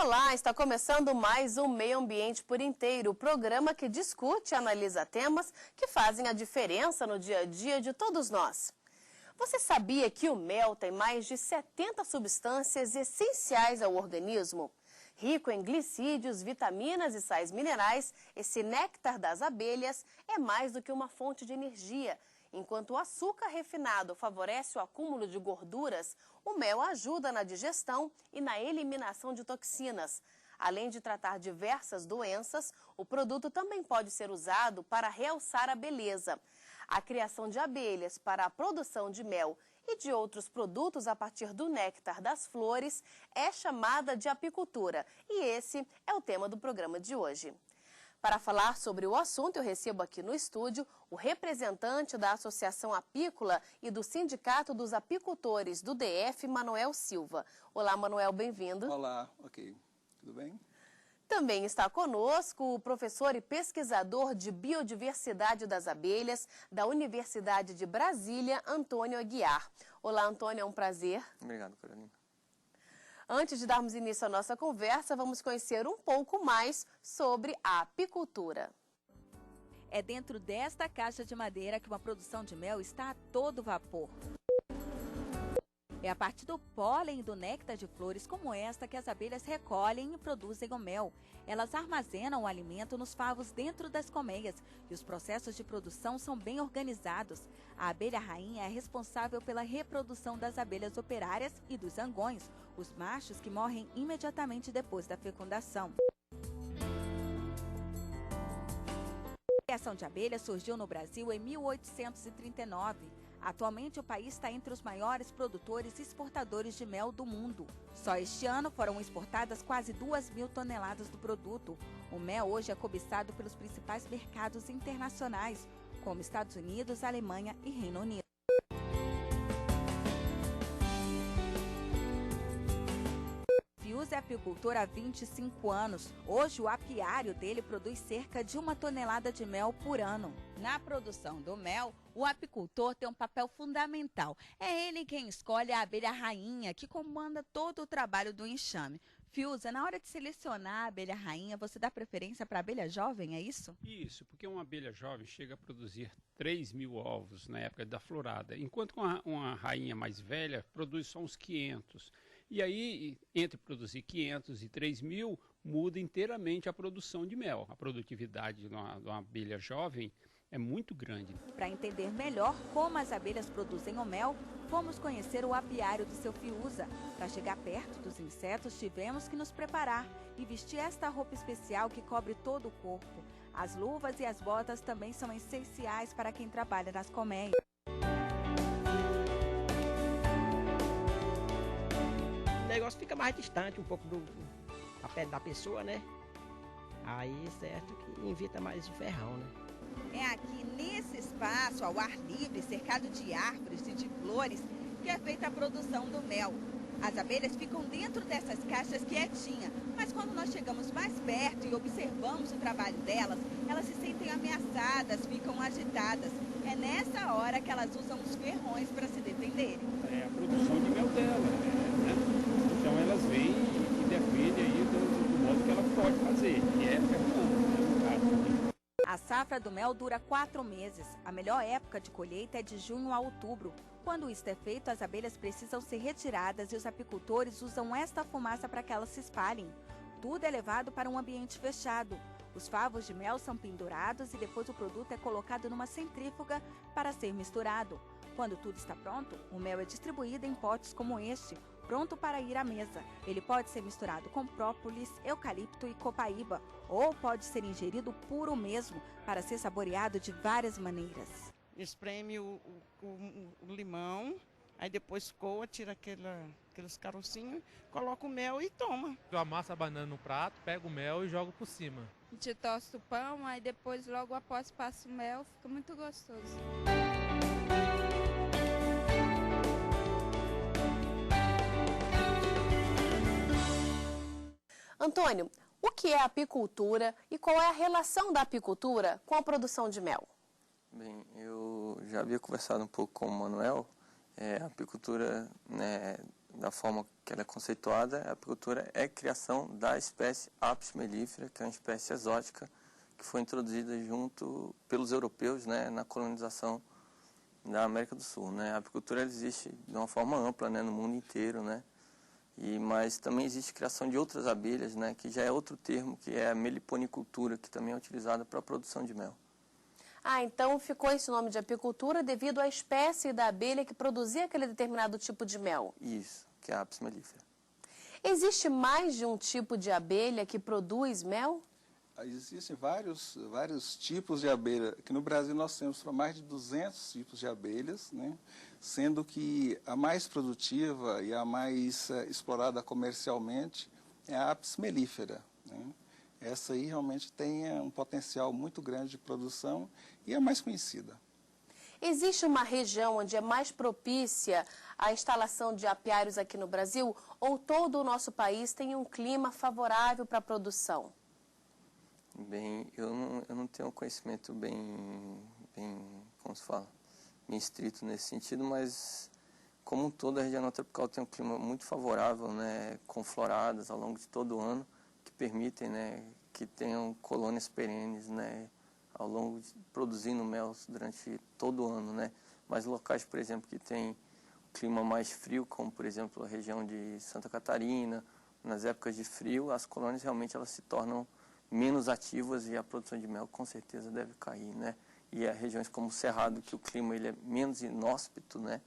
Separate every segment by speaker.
Speaker 1: Olá, está começando mais um Meio Ambiente por Inteiro, o programa que discute e analisa temas que fazem a diferença no dia a dia de todos nós. Você sabia que o mel tem mais de 70 substâncias essenciais ao organismo? Rico em glicídios, vitaminas e sais minerais, esse néctar das abelhas é mais do que uma fonte de energia. Enquanto o açúcar refinado favorece o acúmulo de gorduras, o mel ajuda na digestão e na eliminação de toxinas. Além de tratar diversas doenças, o produto também pode ser usado para realçar a beleza. A criação de abelhas para a produção de mel e de outros produtos a partir do néctar das flores é chamada de apicultura. E esse é o tema do programa de hoje. Para falar sobre o assunto, eu recebo aqui no estúdio o representante da Associação Apícola e do Sindicato dos Apicultores do DF, Manuel Silva. Olá, Manuel, bem-vindo.
Speaker 2: Olá, ok. Tudo bem?
Speaker 1: Também está conosco o professor e pesquisador de Biodiversidade das Abelhas da Universidade de Brasília, Antônio Aguiar. Olá, Antônio, é um prazer.
Speaker 2: Obrigado, Carolina.
Speaker 1: Antes de darmos início à nossa conversa, vamos conhecer um pouco mais sobre a apicultura.
Speaker 3: É dentro desta caixa de madeira que uma produção de mel está a todo vapor. É a partir do pólen e do néctar de flores como esta que as abelhas recolhem e produzem o mel. Elas armazenam o alimento nos favos dentro das colmeias e os processos de produção são bem organizados. A abelha rainha é responsável pela reprodução das abelhas operárias e dos zangões, os machos que morrem imediatamente depois da fecundação. A criação de abelhas surgiu no Brasil em 1839. Atualmente, o país está entre os maiores produtores e exportadores de mel do mundo. Só este ano foram exportadas quase 2.000 toneladas do produto. O mel hoje é cobiçado pelos principais mercados internacionais, como Estados Unidos, Alemanha e Reino Unido. Fius é apicultor há 25 anos. Hoje, o apiário dele produz cerca de 1 tonelada de mel por ano. Na produção do mel, o apicultor tem um papel fundamental. É ele quem escolhe a abelha rainha, que comanda todo o trabalho do enxame. Fiuza, na hora de selecionar a abelha rainha, você dá preferência para a abelha jovem, é isso?
Speaker 4: Isso, porque uma abelha jovem chega a produzir 3.000 ovos na época da florada, enquanto uma rainha mais velha produz só uns 500. E aí, entre produzir 500 e 3.000, muda inteiramente a produção de mel. A produtividade de uma abelha jovem é muito grande.
Speaker 3: Para entender melhor como as abelhas produzem o mel, fomos conhecer o apiário do seu Fiuza. Para chegar perto dos insetos, tivemos que nos preparar e vestir esta roupa especial que cobre todo o corpo. As luvas e as botas também são essenciais para quem trabalha nas colmeias.
Speaker 5: O negócio fica mais distante um pouco a pele da pessoa, né? Aí, certo que evita mais o ferrão, né?
Speaker 3: É aqui nesse espaço, ao ar livre, cercado de árvores e de flores, que é feita a produção do mel. As abelhas ficam dentro dessas caixas quietinhas, mas quando nós chegamos mais perto e observamos o trabalho delas, elas se sentem ameaçadas, ficam agitadas. É nessa hora que elas usam os ferrões para se defenderem.
Speaker 4: É a produção de mel dela, né? Então elas vêm e defendem aí do modo que ela pode fazer, que é ferrando, né, no caso.
Speaker 3: A safra do mel dura 4 meses. A melhor época de colheita é de junho a outubro. Quando isso é feito, as abelhas precisam ser retiradas e os apicultores usam esta fumaça para que elas se espalhem. Tudo é levado para um ambiente fechado. Os favos de mel são pendurados e depois o produto é colocado numa centrífuga para ser misturado. Quando tudo está pronto, o mel é distribuído em potes como este, pronto para ir à mesa. Ele pode ser misturado com própolis, eucalipto e copaíba, ou pode ser ingerido puro mesmo, para ser saboreado de várias maneiras.
Speaker 6: Espreme o limão, aí depois coa, tira aqueles carocinhos, coloca o mel e toma.
Speaker 7: Eu amasso a banana no prato, pego o mel e jogo por cima.
Speaker 8: A gente tosta o pão, aí depois logo após passa o mel, fica muito gostoso.
Speaker 1: Antônio, o que é a apicultura e qual é a relação da apicultura com a produção de mel?
Speaker 2: Bem, eu já havia conversado um pouco com o Manuel. A apicultura, né, da forma que ela é conceituada, a apicultura é a criação da espécie Apis mellifera, que é uma espécie exótica que foi introduzida junto pelos europeus, né, na colonização da América do Sul, né? A apicultura existe de uma forma ampla, né, no mundo inteiro, né? Mas também existe criação de outras abelhas, né, que já é outro termo, que é a meliponicultura, que também é utilizada para a produção de mel.
Speaker 1: Ah, então ficou esse nome de apicultura devido à espécie da abelha que produzia aquele determinado tipo de mel.
Speaker 2: Isso, que é a Apis mellifera.
Speaker 1: Existe mais de um tipo de abelha que produz mel?
Speaker 9: Existem vários tipos de abelha. Aqui no Brasil nós temos mais de 200 tipos de abelhas, né? Sendo que a mais produtiva e a mais explorada comercialmente é a Apis mellifera, né? Essa aí realmente tem um potencial muito grande de produção e é mais conhecida.
Speaker 1: Existe uma região onde é mais propícia a instalação de apiários aqui no Brasil, ou todo o nosso país tem um clima favorável para a produção?
Speaker 2: Bem, eu não tenho um conhecimento bem, como se fala, bem estrito nesse sentido, mas como um todo a região tropical tem um clima muito favorável, né, com floradas ao longo de todo o ano, que permitem, né, que tenham colônias perenes, né, ao longo de produzindo mel durante todo o ano, né. Mas locais, por exemplo, que tem clima mais frio, como por exemplo a região de Santa Catarina, nas épocas de frio, as colônias realmente elas se tornam menos ativas e a produção de mel com certeza deve cair, né? E há regiões como o Cerrado, que o clima ele é menos inóspito, né?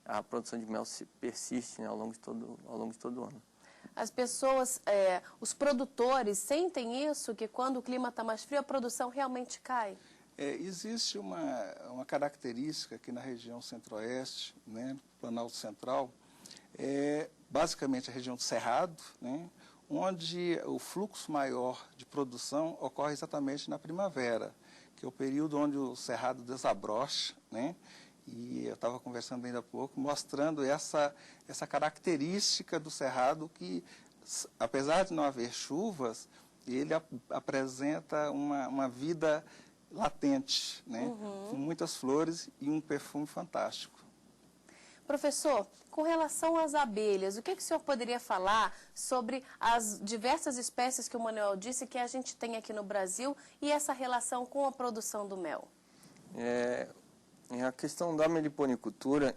Speaker 2: A produção de mel se persiste, né, ao longo de todo o ano.
Speaker 1: As pessoas, os produtores sentem isso, que quando o clima está mais frio a produção realmente cai?
Speaker 9: Existe uma característica aqui na região centro-oeste, né, Planalto Central, basicamente a região do Cerrado, né, onde o fluxo maior de produção ocorre exatamente na primavera, que é o período onde o cerrado desabrocha, né? E eu estava conversando ainda há pouco, mostrando essa característica do cerrado que, apesar de não haver chuvas, ele apresenta uma vida latente, né? Com muitas flores e um perfume fantástico.
Speaker 1: Professor, com relação às abelhas, o que o senhor poderia falar sobre as diversas espécies que o Manuel disse que a gente tem aqui no Brasil e essa relação com a produção do mel?
Speaker 2: A questão da meliponicultura,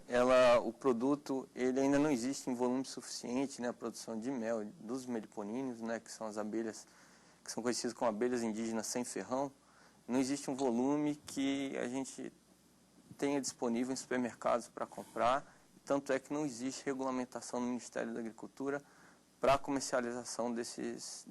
Speaker 2: o produto ele ainda não existe em volume suficiente, né, a produção de mel dos meliponíneos, né, que são as abelhas que são conhecidas como abelhas indígenas sem ferrão. Não existe um volume que a gente tenha disponível em supermercados para comprar. Tanto é que não existe regulamentação no Ministério da Agricultura para a comercialização desses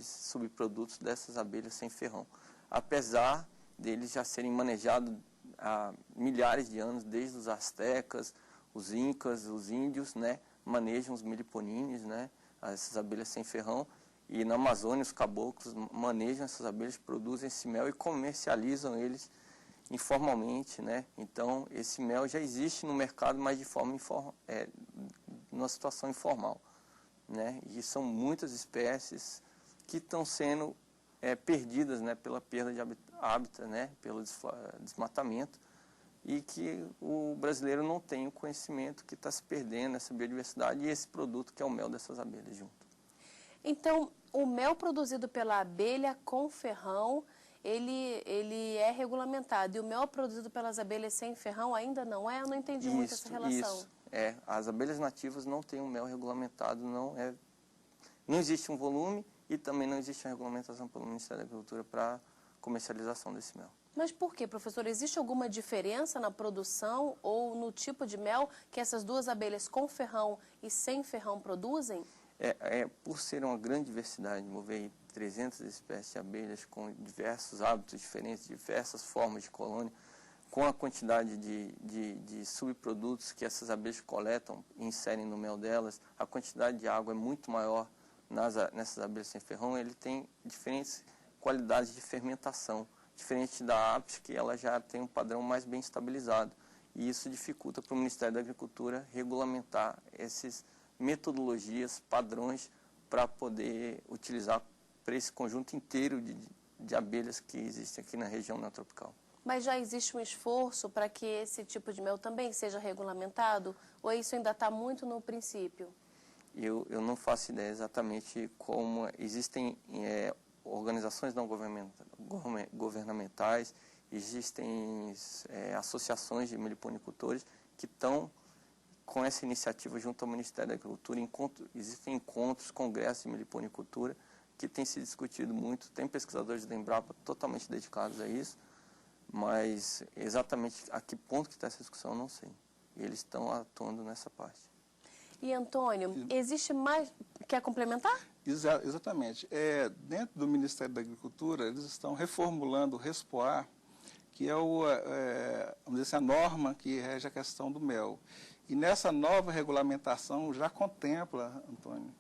Speaker 2: subprodutos dessas abelhas sem ferrão. Apesar deles já serem manejados há milhares de anos, desde os astecas, os incas, os índios, né, manejam os meliponines, né, essas abelhas sem ferrão, e na Amazônia os caboclos manejam essas abelhas, produzem esse mel e comercializam eles informalmente, né? Então esse mel já existe no mercado, mas de forma numa situação informal, né? E são muitas espécies que estão sendo perdidas, né, pela perda de hábitat, né, pelo desmatamento, e que o brasileiro não tem o conhecimento que está se perdendo essa biodiversidade e esse produto que é o mel dessas abelhas junto.
Speaker 1: Então, o mel produzido pela abelha com ferrão, ele é regulamentado. E o mel produzido pelas abelhas sem ferrão ainda não é? Eu não entendi muito essa relação.
Speaker 2: Isso, as abelhas nativas não têm um mel regulamentado, não existe um volume e também não existe uma regulamentação pelo Ministério da Agricultura para comercialização desse mel.
Speaker 1: Mas por quê, professor? Existe alguma diferença na produção ou no tipo de mel que essas duas abelhas com ferrão e sem ferrão produzem?
Speaker 2: Por ser uma grande diversidade, envolver 300 espécies de abelhas com diversos hábitos diferentes, diversas formas de colônia, com a quantidade de subprodutos que essas abelhas coletam e inserem no mel delas, a quantidade de água é muito maior nessas abelhas sem ferrão, ele tem diferentes qualidades de fermentação, diferente da Apis, que ela já tem um padrão mais bem estabilizado. E isso dificulta para o Ministério da Agricultura regulamentar essas metodologias, padrões, para poder utilizar para esse conjunto inteiro de abelhas que existem aqui na região neotropical.
Speaker 1: Mas já existe um esforço para que esse tipo de mel também seja regulamentado? Ou isso ainda está muito no princípio?
Speaker 2: Eu não faço ideia exatamente como existem organizações não governamentais, existem associações de meliponicultores que estão com essa iniciativa junto ao Ministério da Agricultura. Existem encontros, congressos de meliponicultura que têm se discutido muito. Tem pesquisadores da Embrapa totalmente dedicados a isso, mas exatamente a que ponto que está essa discussão eu não sei. E eles estão atuando nessa parte.
Speaker 1: E, Antônio, existe mais... Quer complementar?
Speaker 9: Exatamente. Dentro do Ministério da Agricultura, eles estão reformulando o RESPOA, que é vamos dizer assim, a norma que rege a questão do mel. E nessa nova regulamentação já contempla, Antônio,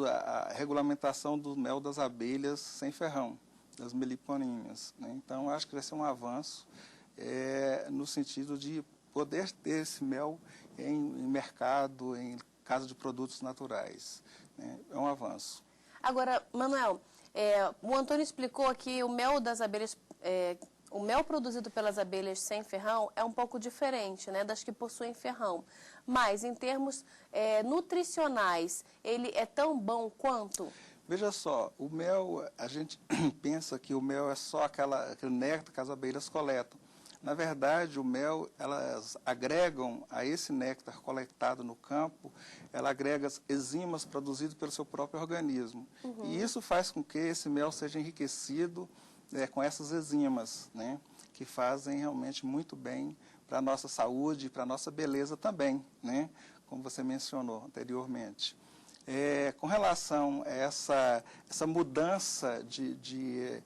Speaker 9: a regulamentação do mel das abelhas sem ferrão, das meliponinhas, né? Então, acho que vai ser um avanço no sentido de poder ter esse mel em mercado, em caso de produtos naturais, né? É um avanço.
Speaker 1: Agora, Manuel, o Antônio explicou que o mel das abelhas, o mel produzido pelas abelhas sem ferrão é um pouco diferente, né, das que possuem ferrão. Mas, em termos nutricionais, ele é tão bom quanto?
Speaker 9: Veja só, o mel, a gente pensa que o mel é só aquele néctar que as abelhas coletam. Na verdade, o mel, elas agregam a esse néctar coletado no campo, ela agrega enzimas produzidas pelo seu próprio organismo. Uhum. E isso faz com que esse mel seja enriquecido com essas enzimas, né, que fazem realmente muito bem para a nossa saúde e para a nossa beleza também, né, como você mencionou anteriormente. Com relação a essa mudança de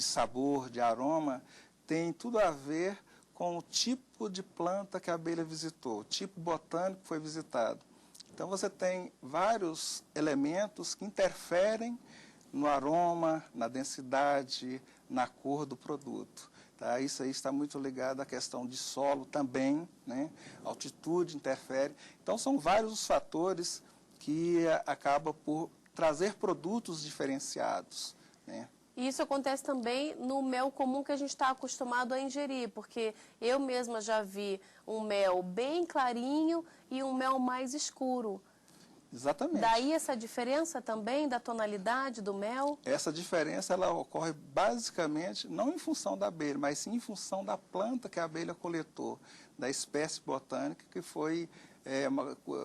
Speaker 9: sabor, de aroma, tem tudo a ver com o tipo de planta que a abelha visitou, o tipo botânico que foi visitado. Então, você tem vários elementos que interferem no aroma, na densidade, na cor do produto. Tá? Isso aí está muito ligado à questão de solo também, né? Altitude interfere. Então, são vários os fatores que acabam por trazer produtos diferenciados, né?
Speaker 1: E isso acontece também no mel comum que a gente está acostumado a ingerir, porque eu mesma já vi um mel bem clarinho e um mel mais escuro.
Speaker 9: Exatamente.
Speaker 1: Daí essa diferença também da tonalidade do mel?
Speaker 9: Essa diferença ela ocorre basicamente não em função da abelha, mas sim em função da planta que a abelha coletou, da espécie botânica que foi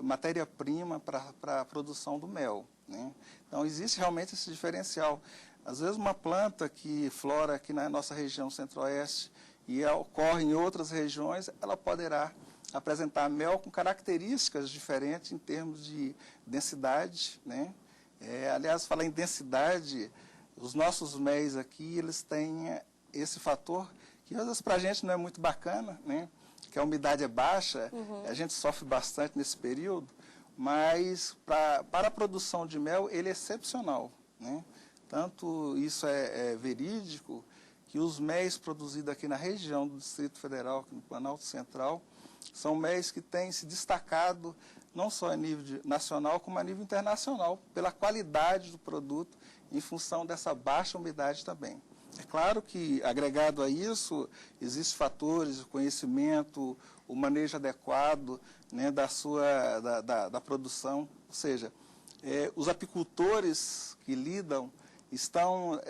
Speaker 9: matéria-prima para a produção do mel, né? Então existe realmente esse diferencial. Às vezes uma planta que flora aqui na nossa região centro-oeste e ocorre em outras regiões, ela poderá apresentar mel com características diferentes em termos de densidade, né? Aliás, falar em densidade, os nossos méis aqui, eles têm esse fator que às vezes para a gente não é muito bacana, né? Que a umidade é baixa, a gente sofre bastante nesse período, mas para a produção de mel ele é excepcional, né? Tanto isso é verídico, que os méis produzidos aqui na região do Distrito Federal, aqui no Planalto Central, são méis que têm se destacado não só a nível nacional, como a nível internacional, pela qualidade do produto, em função dessa baixa umidade também. É claro que, agregado a isso, existem fatores, o conhecimento, o manejo adequado, né, da produção, ou seja, os apicultores que lidam estão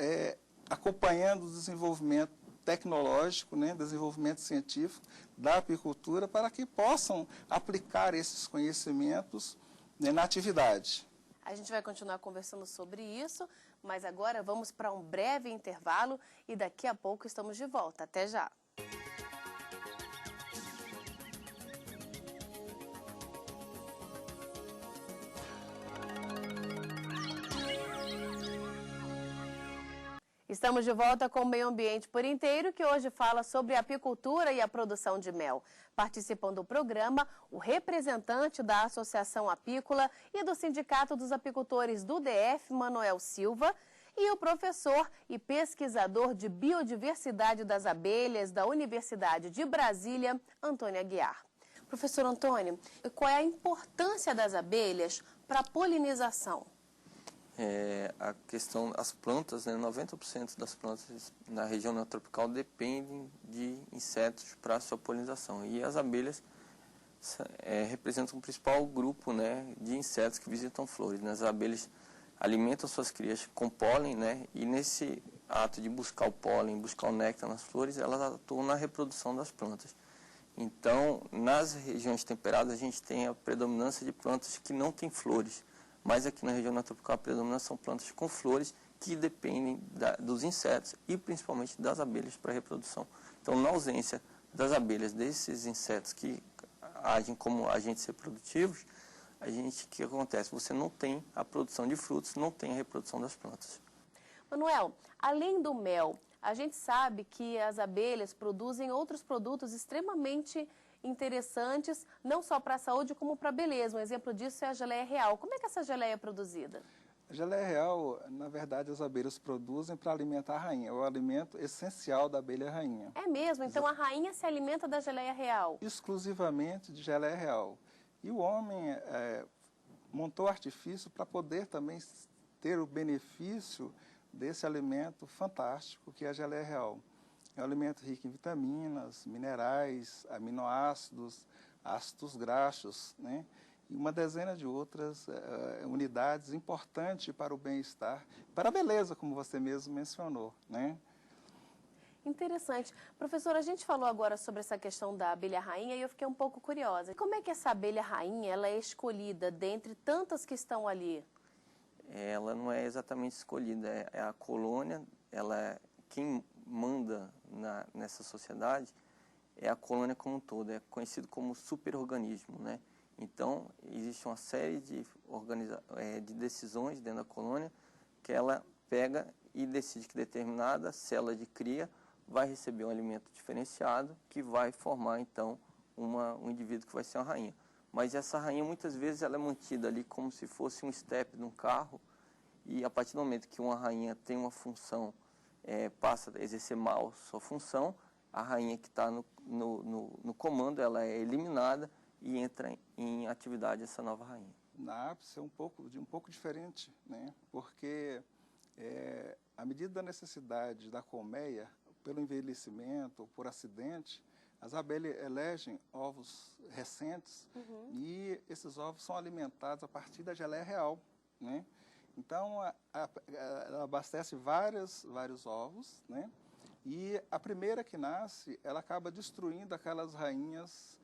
Speaker 9: acompanhando o desenvolvimento tecnológico, né, desenvolvimento científico da apicultura para que possam aplicar esses conhecimentos, né, na atividade.
Speaker 1: A gente vai continuar conversando sobre isso, mas agora vamos para um breve intervalo e daqui a pouco estamos de volta. Até já! Estamos de volta com o Meio Ambiente por Inteiro, que hoje fala sobre a apicultura e a produção de mel. Participam do programa o representante da Associação Apícola e do Sindicato dos Apicultores do DF, Manuel Silva, e o professor e pesquisador de biodiversidade das abelhas da Universidade de Brasília, Antônio Aguiar. Professor Antônio, qual é a importância das abelhas para a polinização?
Speaker 2: a questão, as plantas, né, 90% das plantas na região neotropical dependem de insetos para sua polinização. E as abelhas representam o principal grupo, né, de insetos que visitam flores. Né? As abelhas alimentam suas crias com pólen, né, e nesse ato de buscar o pólen, buscar o néctar nas flores, elas atuam na reprodução das plantas. Então, nas regiões temperadas, a gente tem a predominância de plantas que não têm flores. Mas aqui na região neotropical, a predominância são plantas com flores que dependem dos insetos e principalmente das abelhas para a reprodução. Então, na ausência das abelhas, desses insetos que agem como agentes reprodutivos, o que acontece? Você não tem a produção de frutos, não tem a reprodução das plantas.
Speaker 1: Manuel, além do mel, a gente sabe que as abelhas produzem outros produtos extremamente interessantes, não só para a saúde, como para a beleza. Um exemplo disso é a geleia real. Como é que essa geleia é produzida?
Speaker 9: A geleia real, na verdade, as abelhas produzem para alimentar a rainha. É o alimento essencial da abelha rainha.
Speaker 1: É mesmo? Então a rainha se alimenta da geleia real?
Speaker 9: Exclusivamente de geleia real. E o homem montou artifício para poder também ter o benefício desse alimento fantástico que é a geleia real. É um alimento rico em vitaminas, minerais, aminoácidos, ácidos graxos, né? E uma dezena de outras unidades importantes para o bem-estar, para a beleza, como você mesmo mencionou, né?
Speaker 1: Interessante. Professora, a gente falou agora sobre essa questão da abelha rainha e eu fiquei um pouco curiosa. Como é que essa abelha rainha ela é escolhida dentre tantas que estão ali?
Speaker 2: Ela não é exatamente escolhida, é a colônia, quem manda nessa sociedade é a colônia como um todo, é conhecido como superorganismo, né? Então, existe uma série de decisões dentro da colônia que ela pega e decide que determinada célula de cria vai receber um alimento diferenciado que vai formar, então, um indivíduo que vai ser uma rainha. Mas essa rainha, muitas vezes, ela é mantida ali como se fosse um step de um carro e, a partir do momento que uma rainha tem uma função, passa a exercer mal sua função, a rainha que está no comando, ela é eliminada e entra em atividade essa nova rainha.
Speaker 9: Na ápice é um pouco diferente, né? Porque à medida da necessidade da colmeia, pelo envelhecimento ou por acidente, as abelhas elegem ovos recentes e esses ovos são alimentados a partir da geleia real, né? Então, ela abastece vários ovos, né? E a primeira que nasce, ela acaba destruindo aquelas rainhas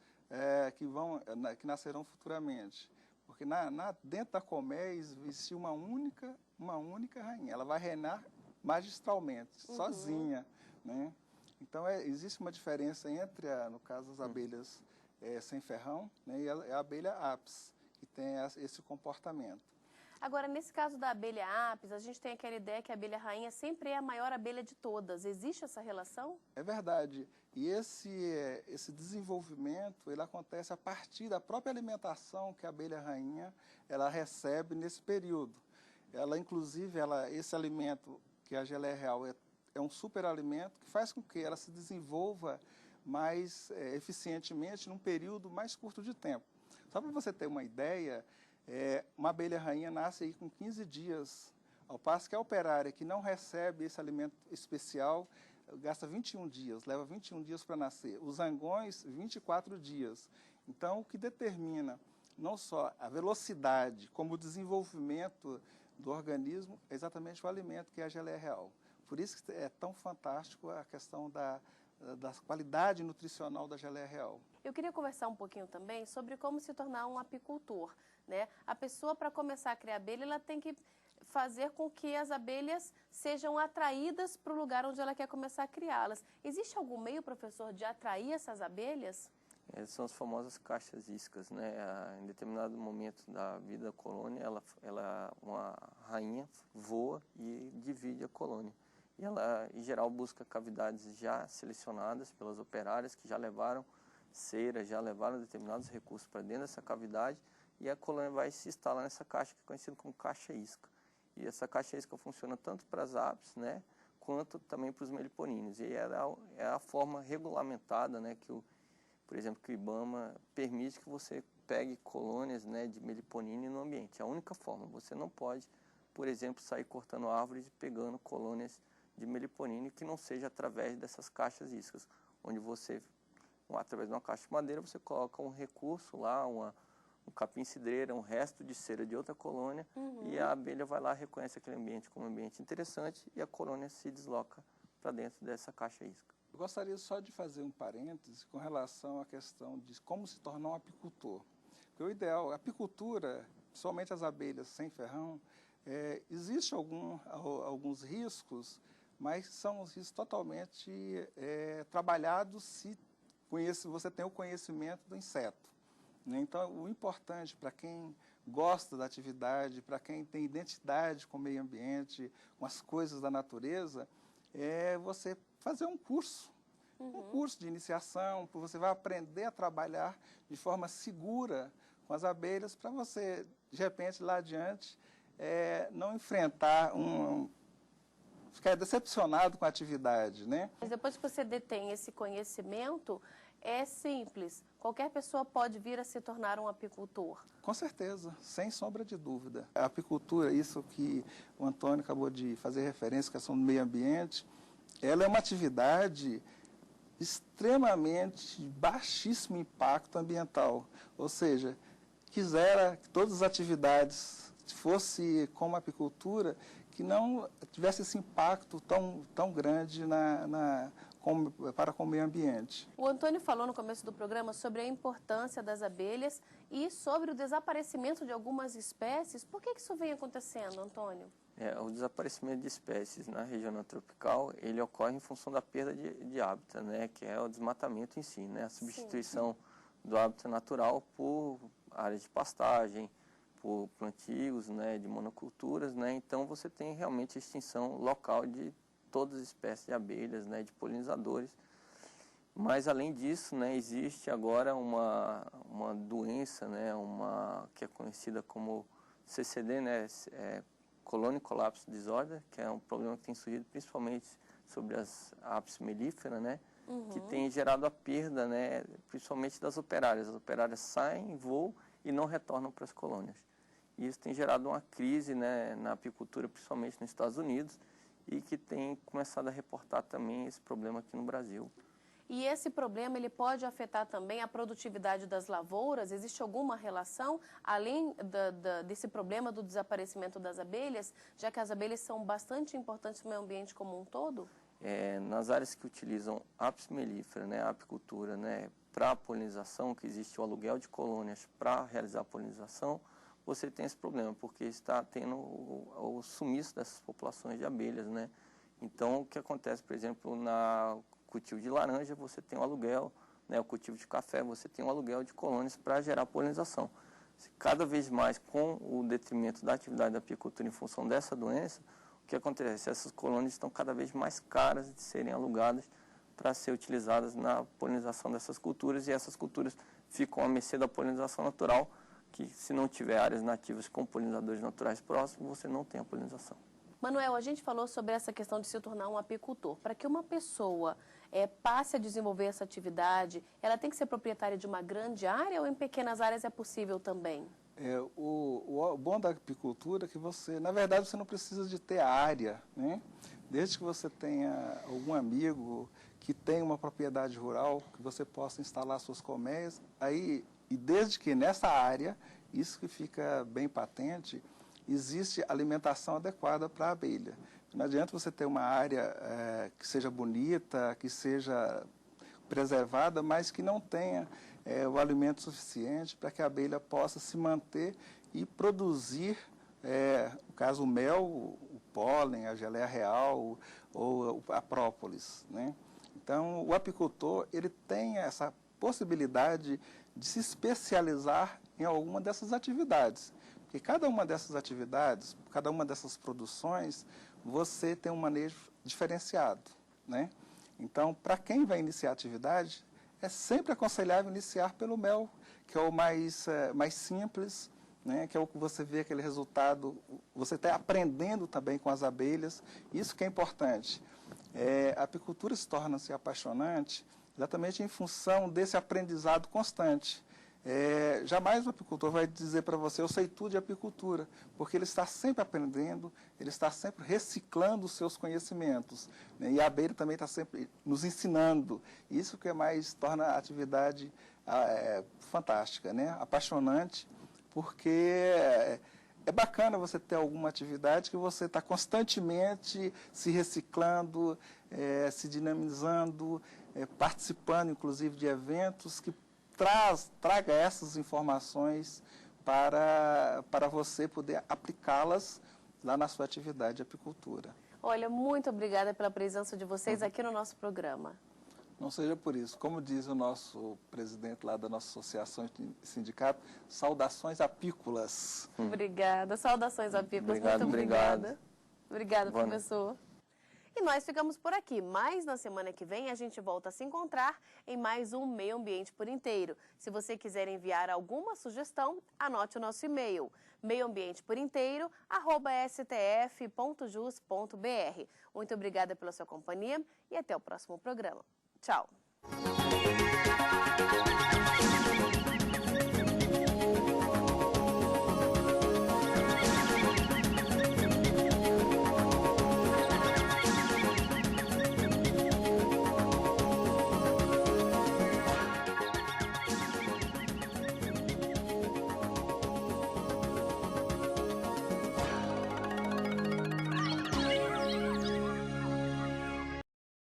Speaker 9: que nascerão futuramente. Porque dentro da colmeia existe uma única rainha. Ela vai reinar magistralmente, sozinha, né? Então, existe uma diferença entre, no caso, as abelhas sem ferrão, né, e a abelha apis, que tem esse comportamento.
Speaker 1: Agora, nesse caso da abelha apis, a gente tem aquela ideia que a abelha rainha sempre é a maior abelha de todas. Existe essa relação?
Speaker 9: É verdade. E esse desenvolvimento, ele acontece a partir da própria alimentação que a abelha rainha ela recebe nesse período. Ela, inclusive, esse alimento, que é a geleia real, é um superalimento que faz com que ela se desenvolva mais eficientemente num período mais curto de tempo. Só para você ter uma ideia, uma abelha rainha nasce aí com 15 dias, ao passo que a operária que não recebe esse alimento especial gasta 21 dias, leva 21 dias para nascer. Os zangões, 24 dias. Então, o que determina não só a velocidade, como o desenvolvimento do organismo, é exatamente o alimento, que é a geleia real. Por isso que é tão fantástico a questão da qualidade nutricional da geleia real.
Speaker 1: Eu queria conversar um pouquinho também sobre como se tornar um apicultor, né? A pessoa, para começar a criar abelha, ela tem que fazer com que as abelhas sejam atraídas para o lugar onde ela quer começar a criá-las. Existe algum meio, professor, de atrair essas abelhas?
Speaker 2: São as famosas caixas iscas, né? Em determinado momento da vida da colônia, uma rainha voa e divide a colônia. E ela, em geral, busca cavidades já selecionadas pelas operárias, que já levaram cera, já levaram determinados recursos para dentro dessa cavidade, e a colônia vai se instalar nessa caixa, que é conhecida como caixa isca. E essa caixa isca funciona tanto para as apis, né, quanto também para os meliponíneos. E é a forma regulamentada, né, por exemplo, que o IBAMA permite que você pegue colônias, né, de meliponíneo no ambiente. É a única forma. Você não pode por exemplo, sair cortando árvores e pegando colônias de meliponíneos que não seja através dessas caixas iscas, onde você, através de uma caixa de madeira, você coloca um recurso lá, um capim-cidreira, um resto de cera de outra colônia, e a abelha vai lá, reconhece aquele ambiente como um ambiente interessante e a colônia se desloca para dentro dessa caixa isca.
Speaker 9: Eu gostaria só de fazer um parêntese com relação à questão de como se tornar um apicultor. Porque o ideal, a apicultura, principalmente as abelhas sem ferrão, existe alguns riscos, mas são os riscos totalmente trabalhados se você tem o conhecimento do inseto. Então, o importante para quem gosta da atividade, para quem tem identidade com o meio ambiente, com as coisas da natureza, é você fazer um curso de iniciação, que você vai aprender a trabalhar de forma segura com as abelhas, para você, de repente, lá adiante, não enfrentar ficar decepcionado com a atividade, né?
Speaker 1: Mas depois que você detém esse conhecimento, é simples. Qualquer pessoa pode vir a se tornar um apicultor.
Speaker 9: Com certeza, sem sombra de dúvida. A apicultura, isso que o Antônio acabou de fazer referência, questão do meio ambiente, ela é uma atividade extremamente baixíssimo impacto ambiental. Ou seja, quisera que todas as atividades fossem como a apicultura, que não tivesse esse impacto tão grande para com o meio ambiente.
Speaker 1: O Antônio falou no começo do programa sobre a importância das abelhas e sobre o desaparecimento de algumas espécies. Por que isso vem acontecendo, Antônio?
Speaker 2: O desaparecimento de espécies na região tropical, ele ocorre em função da perda de hábitat, né, que é o desmatamento em si, né, a substituição do hábitat natural por áreas de pastagem, por plantios, né, de monoculturas, né, então você tem realmente a extinção local de todas as espécies de abelhas, né, de polinizadores. Mas além disso, né, existe agora uma doença, né, que é conhecida como CCD, né, Colony Collapse Disorder, que é um problema que tem surgido principalmente sobre as apis mellifera, né, que tem gerado a perda, né, principalmente das operárias. As operárias saem, voam e não retornam para as colônias. E isso tem gerado uma crise, né, na apicultura, principalmente nos Estados Unidos, e que tem começado a reportar também esse problema aqui no Brasil.
Speaker 1: E esse problema ele pode afetar também a produtividade das lavouras? Existe alguma relação, além desse problema do desaparecimento das abelhas, já que as abelhas são bastante importantes no meio ambiente como um todo?
Speaker 2: Nas áreas que utilizam apis mellifera, né, a apicultura, né, para a polinização, que existe o aluguel de colônias para realizar a polinização, você tem esse problema, porque está tendo o sumiço dessas populações de abelhas, né? Então, o que acontece, por exemplo, no cultivo de laranja, você tem um aluguel, né? O cultivo de café, você tem um aluguel de colônias para gerar polinização. Cada vez mais, com o detrimento da atividade da apicultura em função dessa doença, o que acontece? Essas colônias estão cada vez mais caras de serem alugadas para ser utilizadas na polinização dessas culturas, e essas culturas ficam à mercê da polinização natural, que se não tiver áreas nativas com polinizadores naturais próximos, você não tem a polinização.
Speaker 1: Manuel, a gente falou sobre essa questão de se tornar um apicultor. Para que uma pessoa passe a desenvolver essa atividade, ela tem que ser proprietária de uma grande área ou em pequenas áreas é possível também?
Speaker 9: O bom da apicultura é que na verdade, você não precisa de ter área, né? Desde que você tenha algum amigo que tenha uma propriedade rural, que você possa instalar suas colmeias, e desde que nessa área, isso que fica bem patente, existe alimentação adequada para a abelha. Não adianta você ter uma área que seja bonita, que seja preservada, mas que não tenha o alimento suficiente para que a abelha possa se manter e produzir, no caso, o mel, o pólen, a geleia real ou a própolis, né? Então, o apicultor ele tem essa possibilidade de se especializar em alguma dessas atividades. Porque cada uma dessas atividades, cada uma dessas produções, você tem um manejo diferenciado, né? Então, para quem vai iniciar a atividade, é sempre aconselhável iniciar pelo mel, que é o mais simples, né? Que é o que você vê aquele resultado, você está aprendendo também com as abelhas, isso que é importante. A apicultura se torna-se apaixonante exatamente em função desse aprendizado constante. Jamais o apicultor vai dizer para você, eu sei tudo de apicultura, porque ele está sempre aprendendo, ele está sempre reciclando os seus conhecimentos, né? E a abelha também está sempre nos ensinando. Isso que torna a atividade fantástica, né? Apaixonante, porque é bacana você ter alguma atividade que você está constantemente se reciclando, se dinamizando, participando, inclusive, de eventos que traga essas informações para você poder aplicá-las lá na sua atividade de apicultura.
Speaker 1: Olha, muito obrigada pela presença de vocês aqui no nosso programa.
Speaker 9: Não seja por isso. Como diz o nosso presidente lá da nossa associação e sindicato, saudações apícolas.
Speaker 1: Obrigada. Saudações apícolas.
Speaker 2: Obrigado,
Speaker 1: muito obrigada.
Speaker 2: obrigado.
Speaker 1: Obrigada, professor. E nós ficamos por aqui, mas na semana que vem a gente volta a se encontrar em mais um Meio Ambiente por Inteiro. Se você quiser enviar alguma sugestão, anote o nosso e-mail, meioambienteporinteiro@stf.jus.br. Muito obrigada pela sua companhia e até o próximo programa. Tchau!